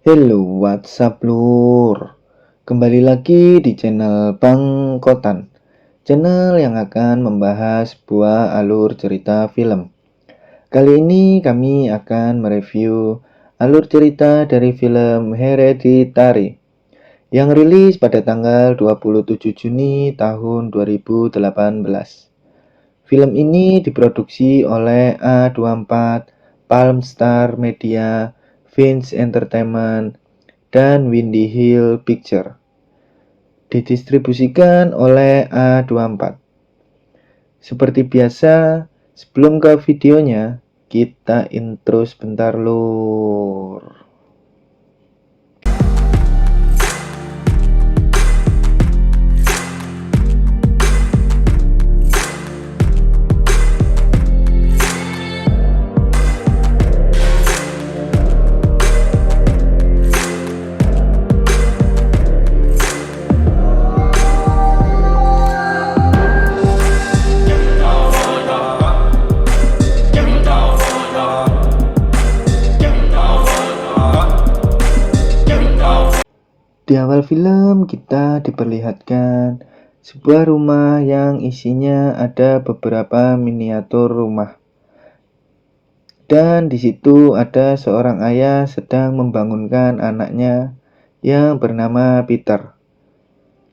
Hello, WhatsApp Lur. Kembali lagi di channel Bang Kotan, channel yang akan membahas sebuah alur cerita film. Kali ini kami akan mereview alur cerita dari film Hereditary yang rilis pada tanggal 27 Juni tahun 2018. Film ini diproduksi oleh A24, Palm Star Media, Vince Entertainment, dan Windy Hill Picture. Didistribusikan oleh A24. Seperti biasa, sebelum ke videonya, kita intro sebentar lur. Di awal film kita diperlihatkan sebuah rumah yang isinya ada beberapa miniatur rumah. Dan di situ ada seorang ayah sedang membangunkan anaknya yang bernama Peter.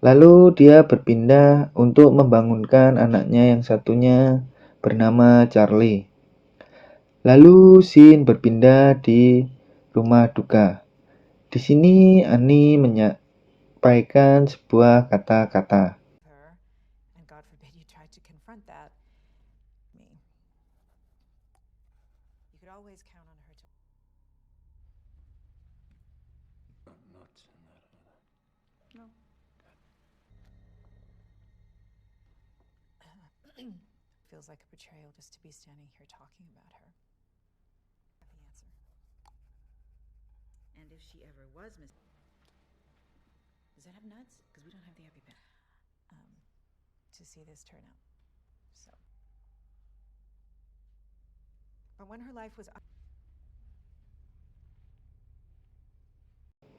Lalu dia berpindah untuk membangunkan anaknya yang satunya bernama Charlie. Lalu scene berpindah di rumah duka. Di sini Annie menyampaikan sebuah kata-kata. her, and God forbid you tried to confront that, me. You could always count on her to. Not in that order. No. Feels like a betrayal just to be standing here talking about her. The answer. And if she ever was does that have nuts? Because we don't have the EpiPen. To see this turn out. So. But when her life was.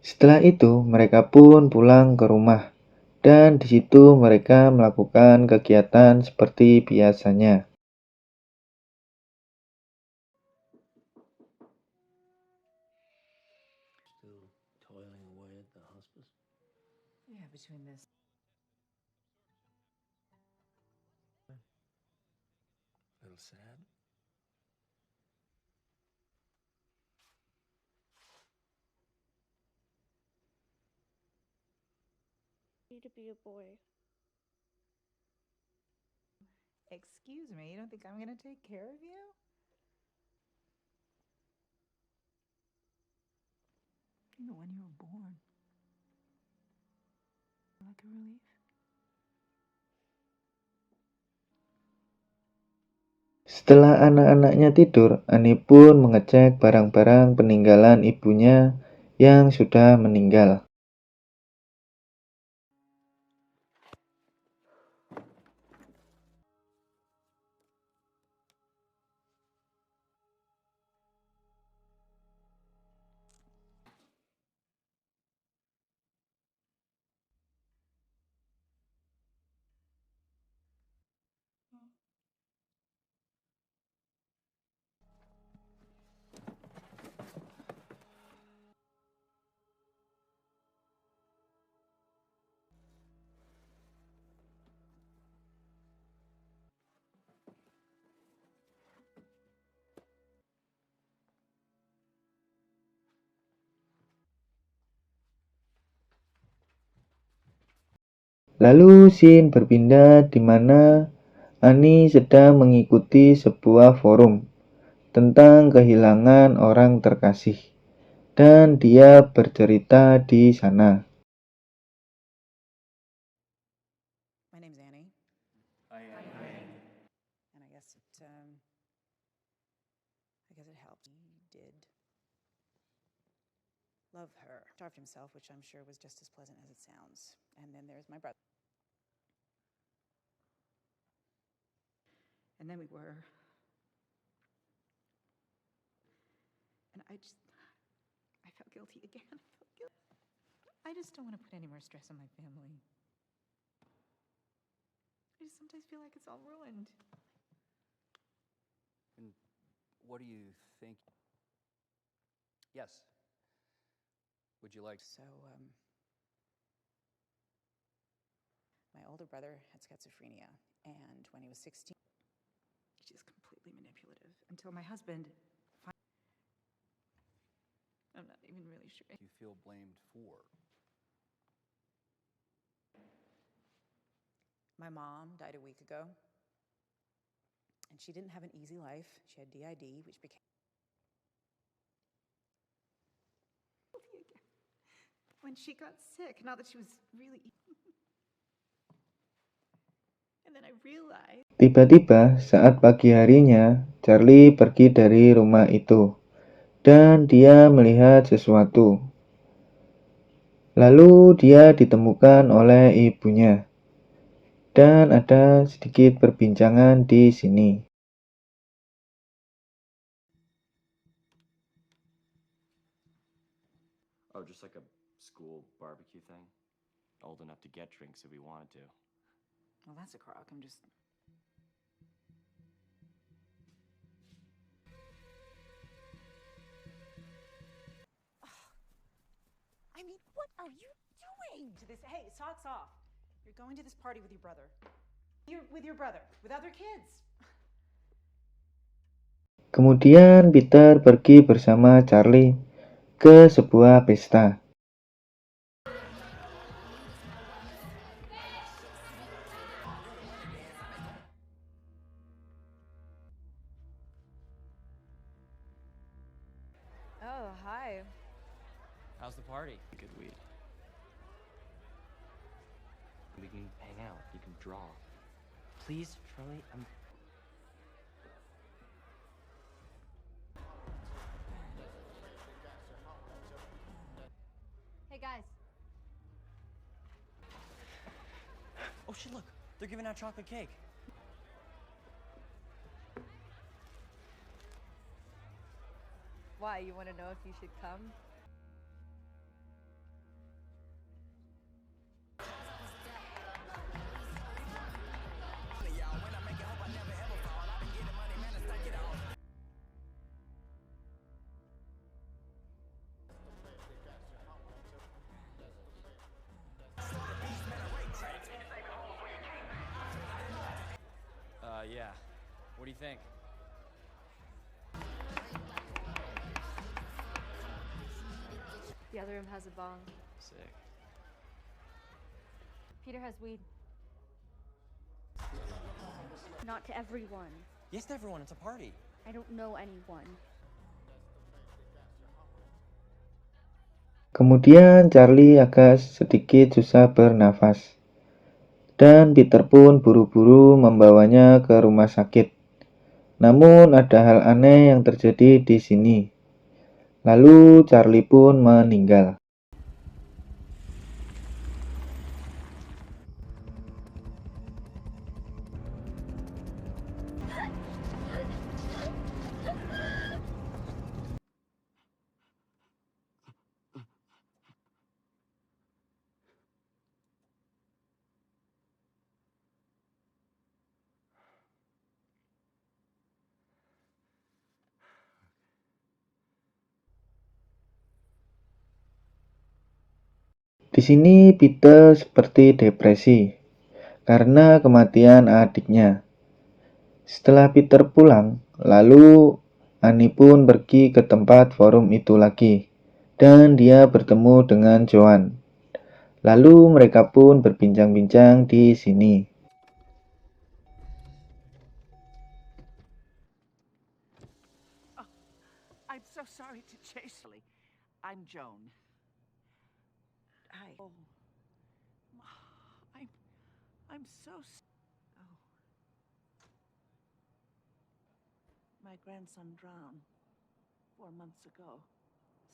Setelah itu mereka pun pulang ke rumah. Dan di situ mereka melakukan kegiatan seperti biasanya. Still toiling away at the hospice? Yeah, between this. A little sad? To be a boy. Excuse me, you don't think I'm gonna take care of you? You know, when you were born. Like a relief. Setelah anak-anaknya tidur, Ani pun mengecek barang-barang peninggalan ibunya yang sudah meninggal. Lalu scene berpindah di mana Ani sedang mengikuti sebuah forum tentang kehilangan orang terkasih. Dan dia bercerita di sana. My name's Annie. Hi. And I guess it helped. He did love her. Starved himself, which I'm sure was just as pleasant as it sounds. And then there's my brother. And then we were. And I felt guilty again. I felt guilty. I just don't want to put any more stress on my family. I just sometimes feel like it's all ruined. And what do you think? Yes. Would you like? So, my older brother had schizophrenia, and when he was 16, he's just completely manipulative until my husband. I'm not even really sure. You feel blamed for? My mom died a week ago, and she didn't have an easy life. She had DID, which became guilty again when she got sick. Not that she was really. And then I realized. Tiba-tiba, saat pagi harinya, Charlie pergi dari rumah itu, dan dia melihat sesuatu. Lalu dia ditemukan oleh ibunya, dan ada sedikit perbincangan di sini. Oh, just like a school barbecue thing? Old enough to get drinks if we wanted to. Well, that's a crock. I'm just. I mean, what are you doing to this? Hey, socks off. You're going to this party with your brother. You're with your brother, with other kids. Kemudian Peter pergi bersama Charlie ke sebuah pesta. Oh, hi. How's the party? Good weed. We can hang out. You can draw. Please, Charlie, I'm... Hey guys, Oh shit, look! They're giving out chocolate cake. why? You want to know if you should come? Yeah. What do you think? The other room has a bong. Sick. Peter has weed. Not to everyone. Yes, to everyone. It's a party. I don't know anyone. Kemudian Charlie agak sedikit susah bernafas, dan Peter pun buru-buru membawanya ke rumah sakit. Namun ada hal aneh yang terjadi di sini. Lalu Charlie pun meninggal. Di sini Peter seperti depresi karena kematian adiknya. Setelah Peter pulang, lalu Annie pun pergi ke tempat forum itu lagi, dan dia bertemu dengan Joan. Lalu mereka pun berbincang-bincang di sini. I'm so sorry to chase you. I'm Joan. Hi. Oh, I'm so. Oh, my grandson drowned 4 months ago.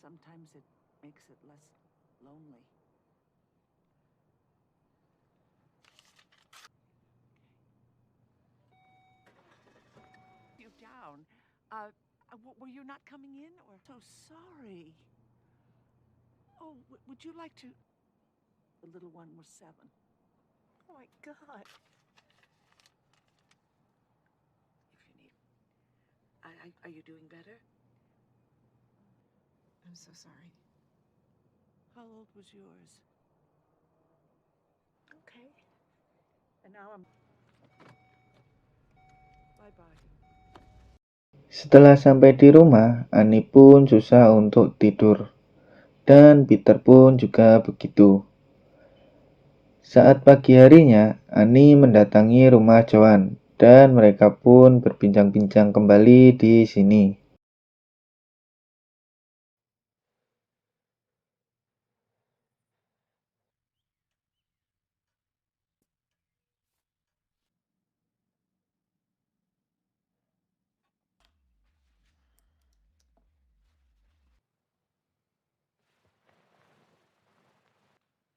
Sometimes it makes it less lonely. You down? Were you not coming in, or so sorry? Oh, would you like to? The little one was 7. Oh my God. If you need. Are you doing better? I'm so sorry. How old was yours? Okay. And now I'm. Bye-bye. Setelah sampai di rumah, Annie pun susah untuk tidur. Dan Peter pun juga begitu. Saat pagi harinya, Annie mendatangi rumah Joan, dan mereka pun berbincang-bincang kembali di sini.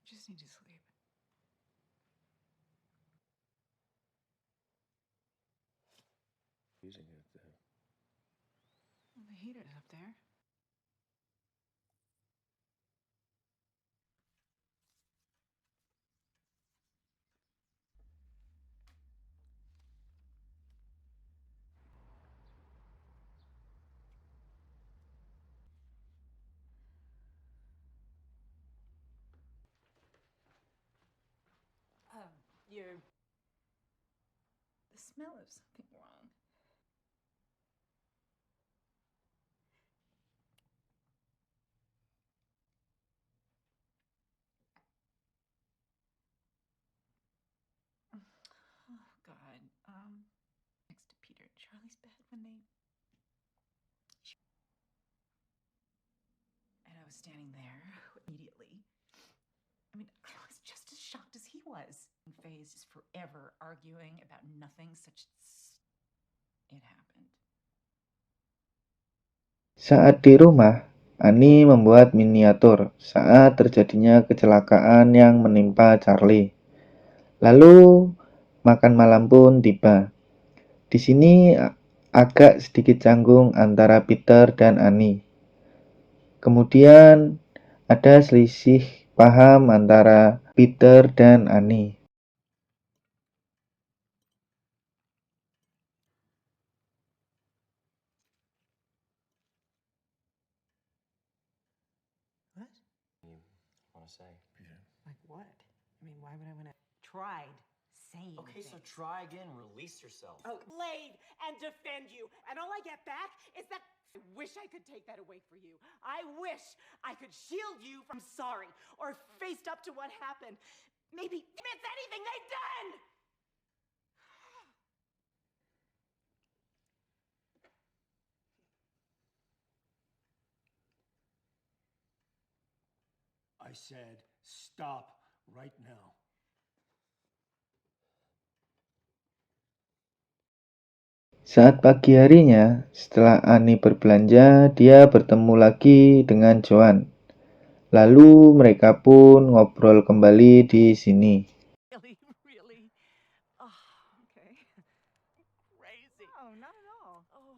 Just need to sleep. Using it there. Well, the heater's up there. You're. The smell of something wrong. Oh God. Next to Peter and Charlie's bed when they. And I was standing there immediately. I mean, I was just as shocked as he was. Phase is forever arguing about nothing such as it happened. Saat di rumah, Annie membuat miniatur saat terjadinya kecelakaan yang menimpa Charlie. Lalu, makan malam pun tiba. Di sini agak sedikit canggung antara Peter dan Annie. Kemudian ada selisih paham antara Peter dan Annie. What? You want to say? Peter. Like what? I mean, why would I want to? Tried saying. Okay, so things. try again. Release yourself. Oh, laid and defend you, and all I get back is that. I wish I could take that away for you. I wish I could shield you from sorry or faced up to what happened. Maybe admit anything they've done. I said stop right now. Saat pagi harinya, setelah Annie berbelanja, dia bertemu lagi dengan Joan. Lalu mereka pun ngobrol kembali di sini. Really? Oh, Okay. crazy. No, not at all. Oh.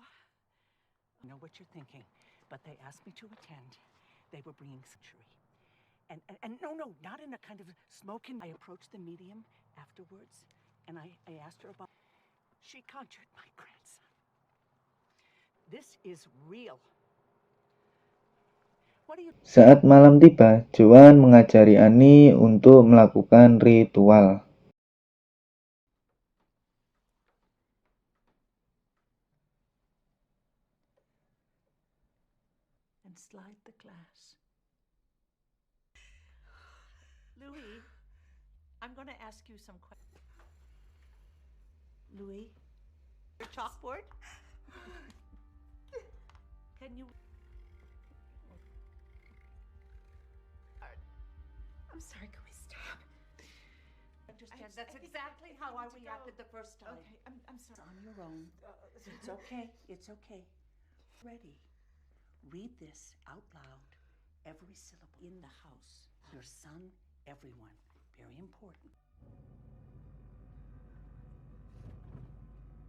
I know what you're thinking, but they asked me to attend. They were bringing sanctuary. And no, not in a kind of smoking. I approached the medium afterwards, and I asked her about. She conjured my grandson. This is real. What do you? Saat malam tiba, Joan mengajari Annie untuk melakukan ritual. And slide the glass. Louis, I'm going to ask you some questions. Louis, your chalkboard? Can you? I'm sorry. Can we stop? Understand? I That's think exactly I how I need to reacted go. the first time. Okay, I'm sorry. It's on your own. It's okay. It's okay. Ready. Read this out loud. Every syllable in the house. Your son, everyone. Very important.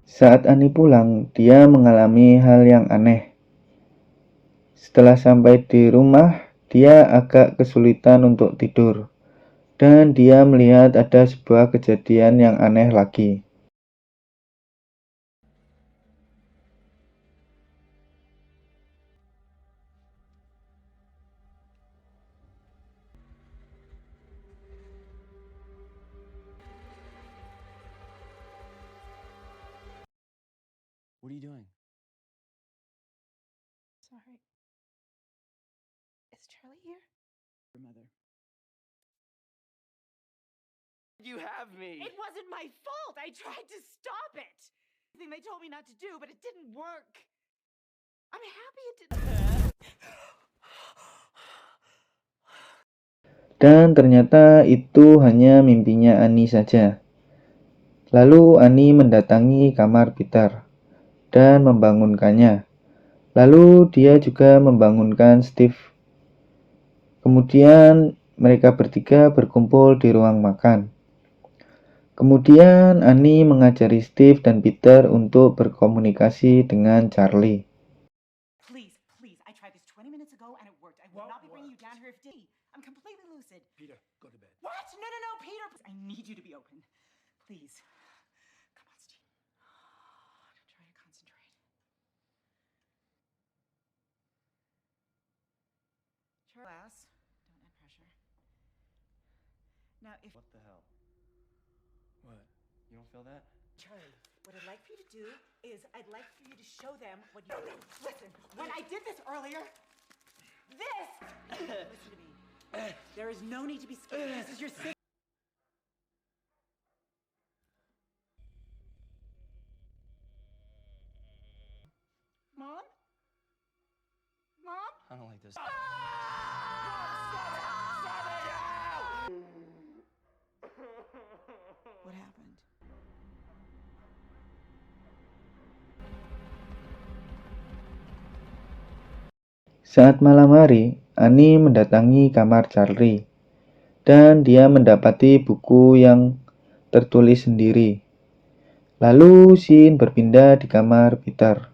Saat Annie pulang, dia mengalami hal yang aneh. Setelah sampai di rumah, dia agak kesulitan untuk tidur, dan dia melihat ada sebuah kejadian yang aneh lagi. What are you doing? Sorry. Is Charlie here? Your mother. You have me! It wasn't my fault! I tried to stop it! Thing they told me not to do, but it didn't work. I'm happy it didn't. Dan ternyata itu hanya mimpinya Annie saja. Lalu Annie mendatangi kamar Peter dan membangunkannya. Lalu dia juga membangunkan Steve. Kemudian mereka bertiga berkumpul di ruang makan. Kemudian Annie mengajari Steve dan Peter untuk berkomunikasi dengan Charlie. Please, please, I tried this 20 minutes ago and it worked. I will not be bringing you down here if I'm completely lucid. Peter, go to bed. What? No, no, no, Peter! I need you to be open. Please. Come on, Steve. Try to concentrate. Class. Don't add pressure. Now, if... What the hell? What? You don't feel that? Charlie, what I'd like for you to do is I'd like for you to show them what you... Listen, when I did this earlier, this... Listen to me. There is no need to be scared. This is your sister. Mom? Mom? I don't like this. What happened? Saat malam hari, Annie mendatangi kamar Charlie, dan dia mendapati buku yang tertulis sendiri. Lalu Shin berpindah di kamar Peter,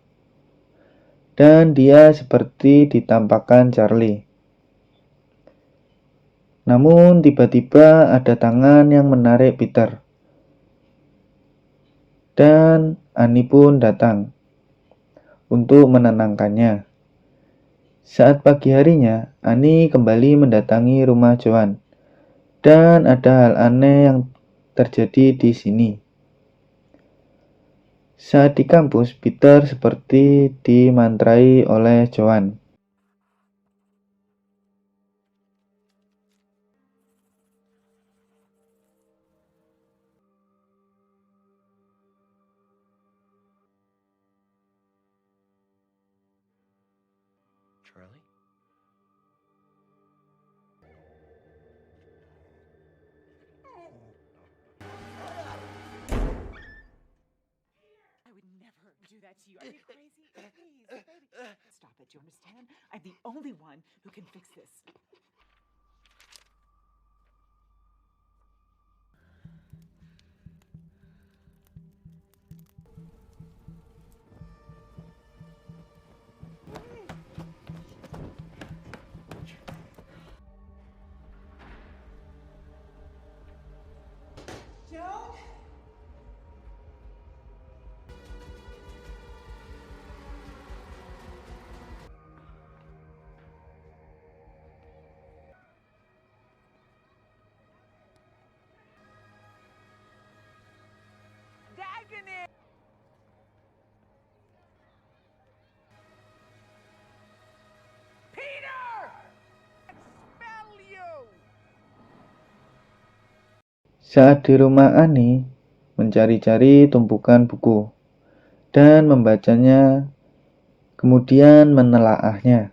dan dia seperti ditampakkan Charlie. Namun tiba-tiba ada tangan yang menarik Peter, dan Annie pun datang untuk menenangkannya. Saat pagi harinya, Annie kembali mendatangi rumah Joan, dan ada hal aneh yang terjadi di sini. Saat di kampus, Peter seperti dimantrai oleh Joan. Charlie? I would never do that to you. Are you crazy? Please, baby. Stop it. Do you understand? I'm the only one who can fix this. Joan? Dagonet! Peter! Expel you! Saat di rumah Annie, mencari-cari tumpukan buku, dan membacanya, kemudian menelaahnya.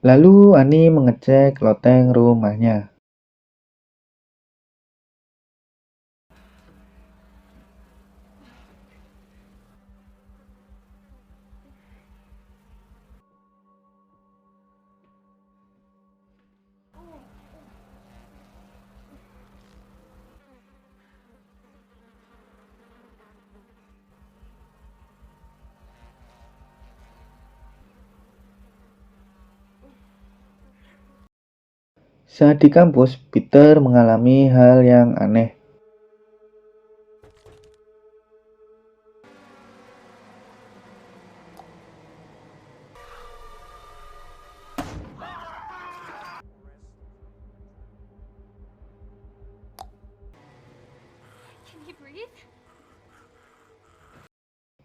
Lalu Ani mengecek loteng rumahnya. Saat di kampus, Peter mengalami hal yang aneh. Can he breathe?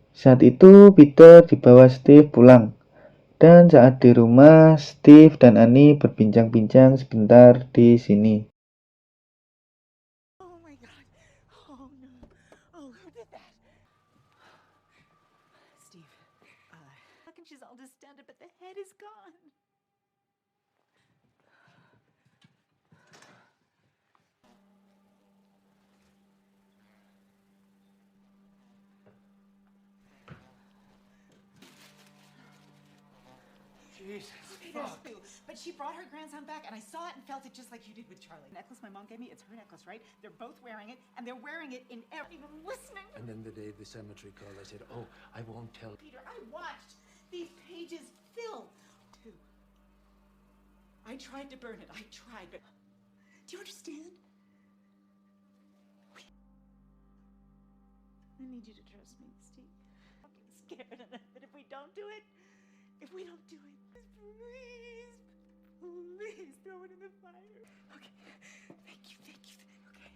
Saat itu Peter dibawa Steve pulang. Dan saat di rumah, Steve dan Annie berbincang-bincang sebentar di sini. Oh my god. Oh no. Oh, who did that? Steve, how can she's all distended, but the head is gone? Jesus, Okay, there's fuck. Boo. But she brought her grandson back, and I saw it and felt it just like you did with Charlie. The necklace my mom gave me, it's her necklace, right? They're both wearing it, and they're wearing it in every even listening. And then the day the cemetery called, I said, oh, I won't tell. Peter, I watched these pages fill. Too. I tried to burn it. I tried, but do you understand? I need you to trust me, Steve. I'm getting scared, but if we don't do it, please, please throw it in the fire. Okay, thank you. Okay,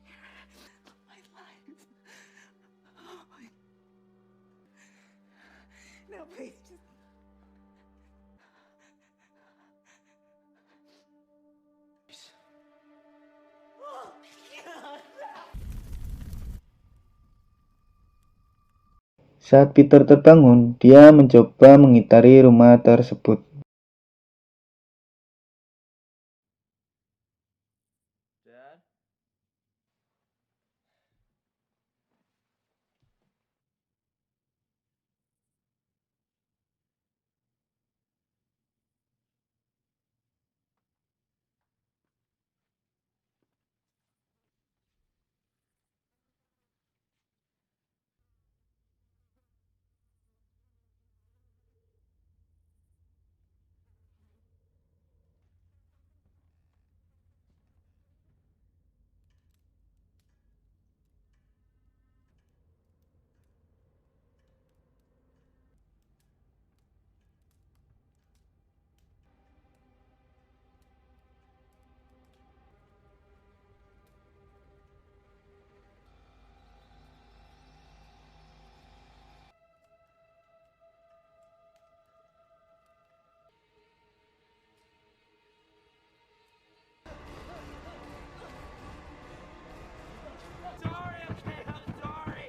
here, my life. Oh my. Now, please, just. Oh, God. Saat Peter terbangun, dia mencoba mengitari rumah tersebut. Dad? Sorry, okay, I'm sorry.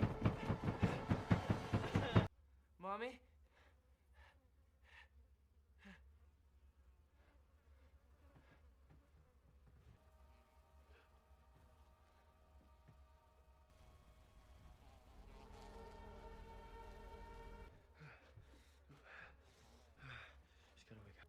Mommy? Just gotta wake up.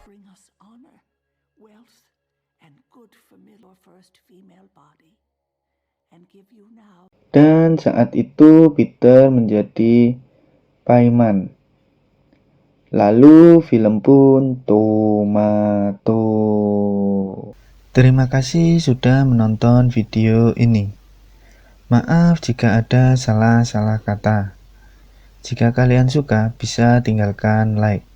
Bring us honor, wealth, and good familiar first female body and give you now. Dan saat itu Peter menjadi Paimon. Lalu film pun tomato. Terima kasih sudah menonton video ini. Maaf jika ada salah-salah kata. Jika kalian suka, bisa tinggalkan like.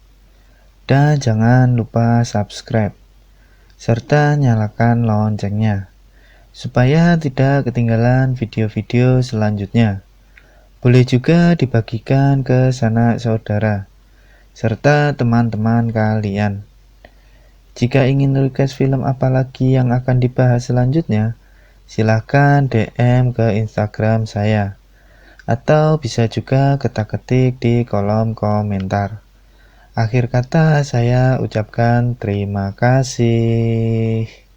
Dan jangan lupa subscribe. Serta nyalakan loncengnya. Supaya tidak ketinggalan video-video selanjutnya. Boleh juga dibagikan ke sanak saudara serta teman-teman kalian. Jika ingin request film apa lagi yang akan dibahas selanjutnya, silahkan DM ke Instagram saya. Atau bisa juga ketik di kolom komentar. Akhir kata saya ucapkan terima kasih.